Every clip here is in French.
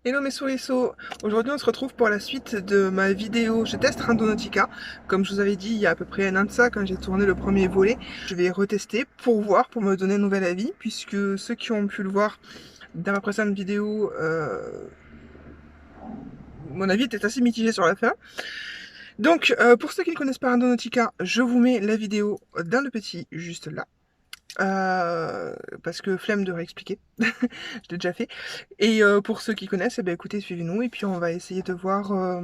Hello mes souriceaux, aujourd'hui on se retrouve pour la suite de ma vidéo Je teste Randonautica. Comme je vous avais dit il y a à peu près un an de ça quand j'ai tourné le premier volet, je vais retester pour voir, pour me donner un nouvel avis, puisque ceux qui ont pu le voir dans ma précédente vidéo, mon avis était assez mitigé sur la fin. Donc pour ceux qui ne connaissent pas Randonautica, je vous mets la vidéo dans le petit juste là. Parce que flemme de réexpliquer, je l'ai déjà fait. Et pour ceux qui connaissent, eh bien, écoutez, suivez-nous et puis on va essayer de voir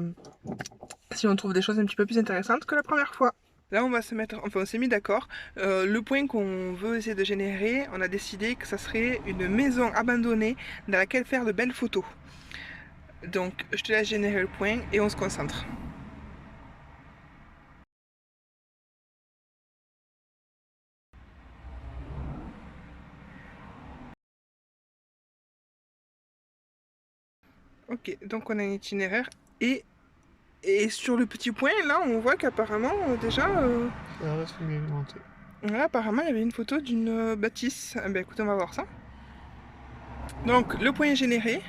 si on trouve des choses un petit peu plus intéressantes que la première fois. Là, on va se mettre, enfin, on s'est mis d'accord. Le point qu'on veut essayer de générer, on a décidé que ça serait une maison abandonnée dans laquelle faire de belles photos. Donc, je te laisse générer le point et on se concentre. Ok, donc on a un itinéraire et sur le petit point, là, on voit qu'apparemment, déjà... Ça reste bien alimenté. Là, apparemment, il y avait une photo d'une bâtisse. Ah ben, écoutez, on va voir ça. Donc, le point est généré.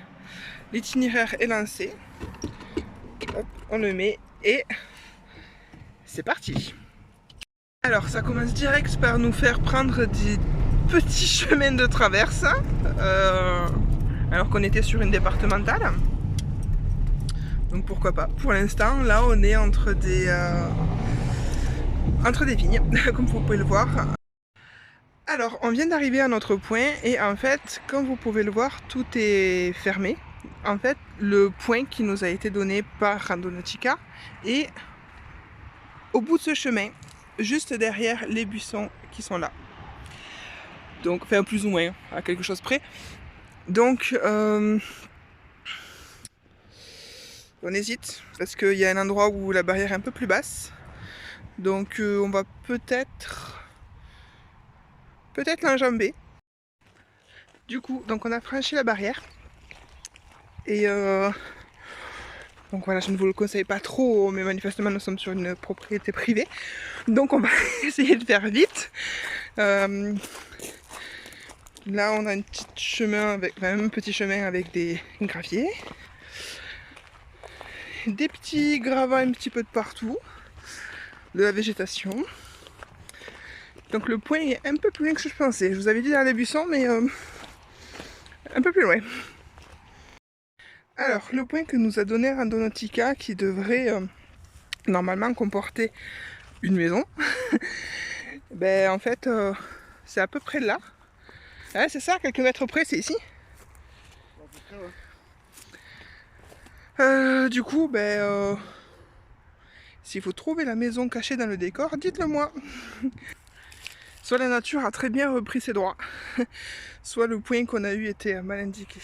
L'itinéraire est lancé. Hop, on le met et c'est parti. Alors, ça commence direct par nous faire prendre des petits chemins de traverse. Alors qu'on était sur une départementale. Donc, pourquoi pas. Pour l'instant, là, on est entre des vignes, comme vous pouvez le voir. Alors, on vient d'arriver à notre point et en fait, comme vous pouvez le voir, tout est fermé. En fait, le point qui nous a été donné par Randonautica est au bout de ce chemin, juste derrière les buissons qui sont là. Donc, enfin, plus ou moins, à quelque chose près. Donc, on hésite parce qu'il y a un endroit où la barrière est un peu plus basse. Donc, on va peut-être l'enjamber. Du coup, donc on a franchi la barrière. Et donc voilà, je ne vous le conseille pas trop, mais manifestement nous sommes sur une propriété privée. Donc on va essayer de faire vite. Là on a un petit chemin avec des graviers. Des petits gravats un petit peu de partout. De la végétation. Donc le point est un peu plus loin que je pensais. Je vous avais dit dans les buissons, mais un peu plus loin. Alors, le point que nous a donné Randonautica, qui devrait normalement comporter une maison, ben en fait, c'est à peu près là. Ouais, c'est ça, quelques mètres près, c'est ici. Du coup, ben, s'il faut trouver la maison cachée dans le décor, dites-le moi. Soit la nature a très bien repris ses droits, soit le point qu'on a eu était mal indiqué.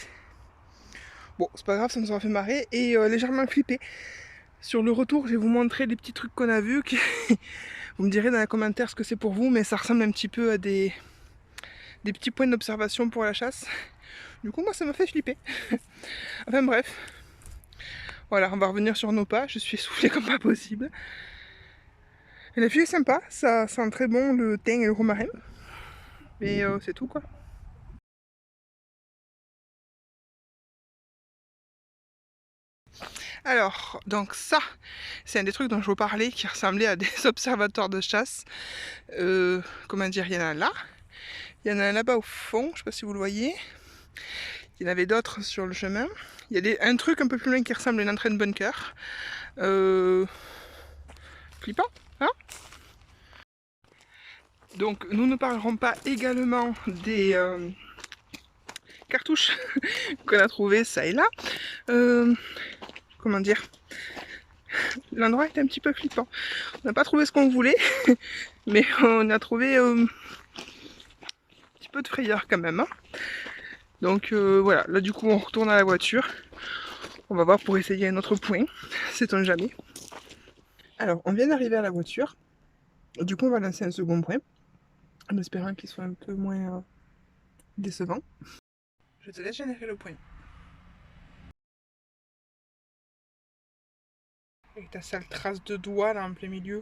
Bon, c'est pas grave, ça nous aura fait marrer et légèrement flipper. Sur le retour, je vais vous montrer les petits trucs qu'on a vus. Vous me direz dans les commentaires ce que c'est pour vous, mais ça ressemble un petit peu à des petits points d'observation pour la chasse. Du coup, moi, ça m'a fait flipper. Enfin bref. Voilà, on va revenir sur nos pas. Je suis essoufflée comme pas possible. Et la vue est sympa, ça sent très bon le thym et le romarin. Mais c'est tout quoi. Alors, donc ça, c'est un des trucs dont je vous parlais qui ressemblait à des observateurs de chasse. Comment dire, il y en a là. Il y en a là-bas au fond, je sais pas si vous le voyez. Il y en avait d'autres sur le chemin. Il y a un truc un peu plus loin qui ressemble à une entrée de bunker. Flippant, hein? Donc nous ne parlerons pas également des cartouches qu'on a trouvées ça et là. Comment dire? L'endroit est un petit peu flippant. On n'a pas trouvé ce qu'on voulait, mais on a trouvé un petit peu de frayeur quand même. Hein. Donc voilà, là du coup on retourne à la voiture. On va voir pour essayer un autre point, sait-on jamais. Alors on vient d'arriver à la voiture. Du coup on va lancer un second point, en espérant qu'il soit un peu moins décevant. Je te laisse générer le point. Avec ta sale trace de doigt là en plein milieu.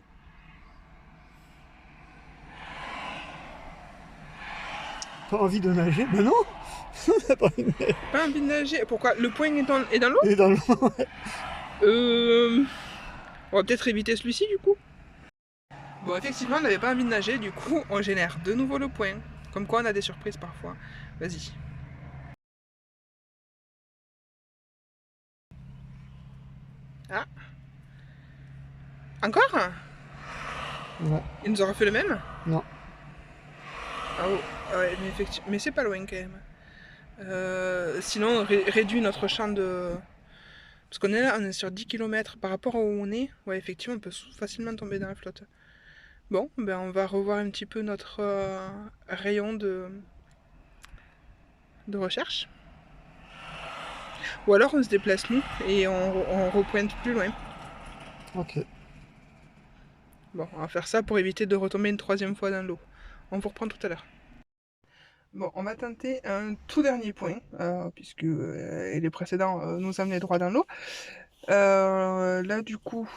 Pas envie de nager? Ben non! Pas envie de nager. Pas envie de nager. Pourquoi? Le point est dans l'eau? Il est dans l'eau. On va peut-être éviter celui-ci du coup. Bon, effectivement, on n'avait pas envie de nager, du coup, on génère de nouveau le point. Comme quoi, on a des surprises parfois. Vas-y. Ah. Encore? Ouais. Il nous aura fait le même? Non. Ah oh, ouais, mais effectivement, mais c'est pas loin quand même. Sinon, on réduit notre champ de... Parce qu'on est là, on est sur 10 km par rapport à où on est. Ouais, effectivement, on peut facilement tomber dans la flotte. Bon, ben on va revoir un petit peu notre rayon de recherche. Ou alors on se déplace nous et on repointe plus loin. Ok. Bon, on va faire ça pour éviter de retomber une troisième fois dans l'eau. On vous reprend tout à l'heure. Bon, on va tenter un tout dernier point, puisque les précédents nous amenaient droit dans l'eau. Là, du coup,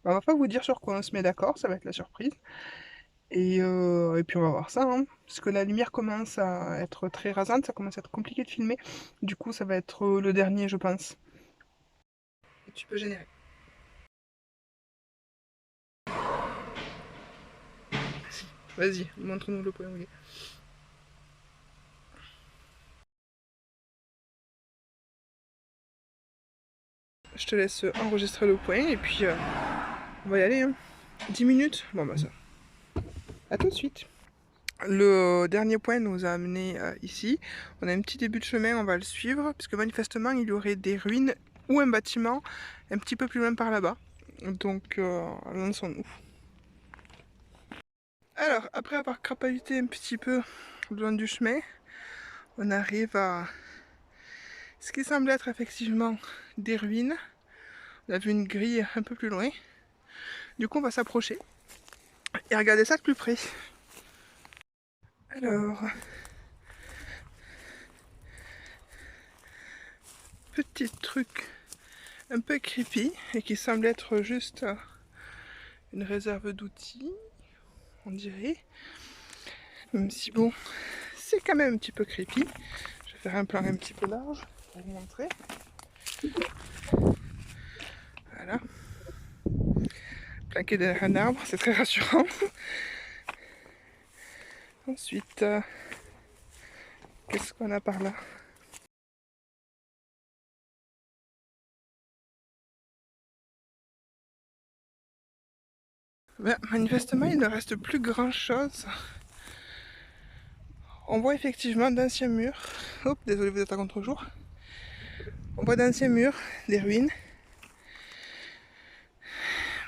on va pas vous dire sur quoi on se met d'accord, ça va être la surprise. Et puis on va voir ça, hein, parce que la lumière commence à être très rasante, ça commence à être compliqué de filmer. Du coup, ça va être le dernier, je pense. Et tu peux générer. Vas-y, montre-nous le point où il est. Je te laisse enregistrer le point et puis on va y aller. Hein. 10 minutes. Bon bah ça. A tout de suite. Le dernier point nous a amené ici. On a un petit début de chemin, on va le suivre, puisque manifestement il y aurait des ruines ou un bâtiment un petit peu plus loin par là-bas. Donc lançons-nous. Alors, après avoir crapahuté un petit peu le long du chemin, on arrive à ce qui semble être effectivement des ruines. On a vu une grille un peu plus loin. Du coup, on va s'approcher et regarder ça de plus près. Alors, petit truc un peu creepy et qui semble être juste une réserve d'outils, on dirait. Même si bon, c'est quand même un petit peu creepy. Je vais faire un plan un petit peu large pour vous montrer. Voilà. Planqué derrière un arbre, c'est très rassurant. Ensuite, qu'est-ce qu'on a par là? Ben, manifestement, il ne reste plus grand-chose. On voit effectivement d'anciens murs. Hop, désolé, vous êtes à contre-jour. On voit d'anciens murs, des ruines.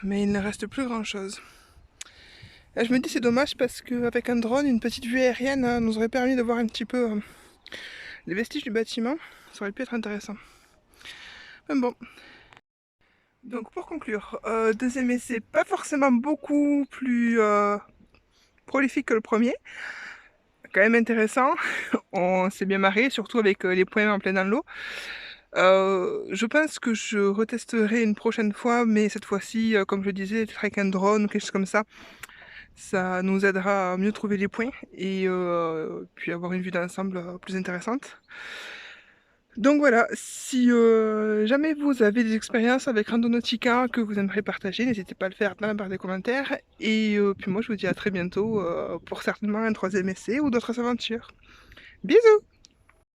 Mais il ne reste plus grand-chose. Là, je me dis c'est dommage parce qu'avec un drone, une petite vue aérienne nous aurait permis de voir un petit peu les vestiges du bâtiment. Ça aurait pu être intéressant. Mais bon. Donc pour conclure, deuxième essai, pas forcément beaucoup plus prolifique que le premier. Quand même intéressant. On s'est bien marré, surtout avec les points en plein dans l'eau. Je pense que je retesterai une prochaine fois, mais cette fois-ci, comme je disais, avec un drone ou quelque chose comme ça. Ça nous aidera à mieux trouver les points et puis avoir une vue d'ensemble plus intéressante. Donc voilà, si jamais vous avez des expériences avec Randonautica que vous aimeriez partager, n'hésitez pas à le faire dans la barre des commentaires. Et puis moi je vous dis à très bientôt pour certainement un troisième essai ou d'autres aventures. Bisous!